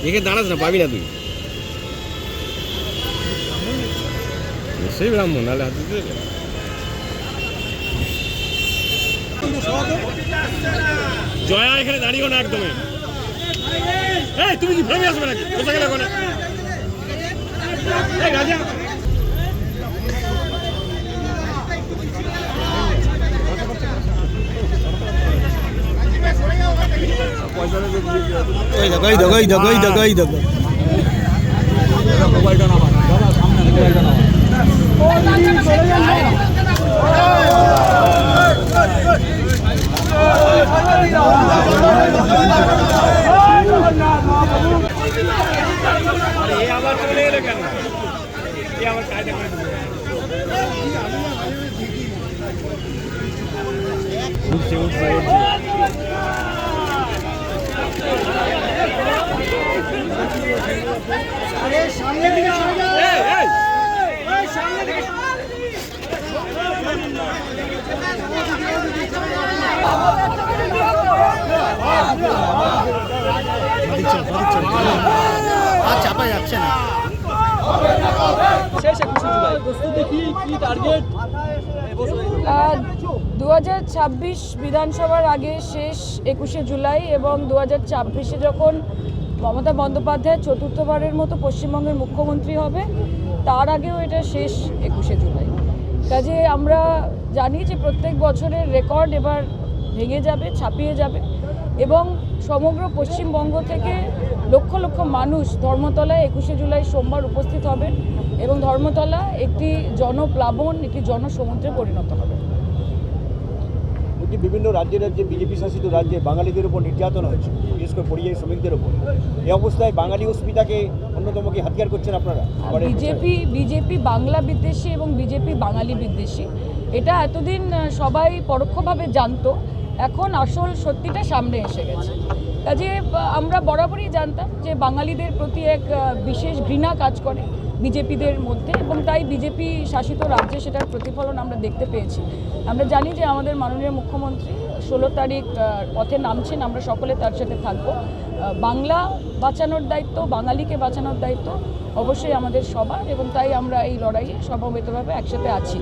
এখানে দাঁড়াস না, পাবি না তুই। সেই ব্রাহ্মণ নাহলে হাতে দিতে জয়া এখানে দাঁড়িয়েও না একদমই। এই তুমি কি ভেবে আসবে নাকি? কোথা গেলে ওখানে? এই রাজা মোবাইলটা নামান দাদা, সামনে মোবাইলটা নামান। আবার চলে এলো কেন? আবার কায়দা করে উঠছে উঠছে উঠছে। সামনের দিকে চাপা যাচ্ছে না। 2026 বিধানসভার আগে শেষ 21শে জুলাই এবং 2026-এ যখন মমতা বন্দ্যোপাধ্যায় চতুর্থবারের মতো পশ্চিমবঙ্গের মুখ্যমন্ত্রী হবে, তার আগেও এটা শেষ 21শে জুলাই। কাজে আমরা জানি যে প্রত্যেক বছরের রেকর্ড এবার ভেঙে যাবে, ছাপিয়ে যাবে এবং সমগ্র পশ্চিমবঙ্গ থেকে লক্ষ লক্ষ মানুষ ধর্মতলায় 21শে জুলাই সোমবার উপস্থিত হবেন এবং ধর্মতলা একটি জনপ্লাবন, একটি জনসমুদ্রে পরিণত হবে। বিভিন্ন রাজ্যে বিজেপি শাসিত রাজ্যে বাঙালিদের উপর নির্যাতন হচ্ছে, বিশেষ করে পরিযায়ী শ্রমিকদের উপর। এই অবস্থায় বাঙালি অস্মিতাকে অন্যতম কি হাতিয়ার করছেন আপনারা? বিজেপি বাংলা বিদ্বেষী এবং বিজেপি বাঙালি বিদ্বেষী, এটা এতদিন সবাই পরোক্ষভাবে জানতো, এখন আসল সত্যিটা সামনে এসে গেছে। কাজে আমরা বরাবরই জানতাম যে বাঙালিদের প্রতি এক বিশেষ ঘৃণা কাজ করে বিজেপিদের মধ্যে এবং তাই বিজেপি শাসিত রাজ্যে সেটার প্রতিফলন আমরা দেখতে পেয়েছি। আমরা জানি যে আমাদের মাননীয় মুখ্যমন্ত্রী 16 তারিখ পথে নামছেন, আমরা সকলে তার সাথে থাকব। বাংলা বাঁচানোর দায়িত্ব, বাঙালিকে বাঁচানোর দায়িত্ব অবশ্যই আমাদের সবার এবং তাই আমরা এই লড়াইয়ে সমবেতভাবে একসাথে আছি।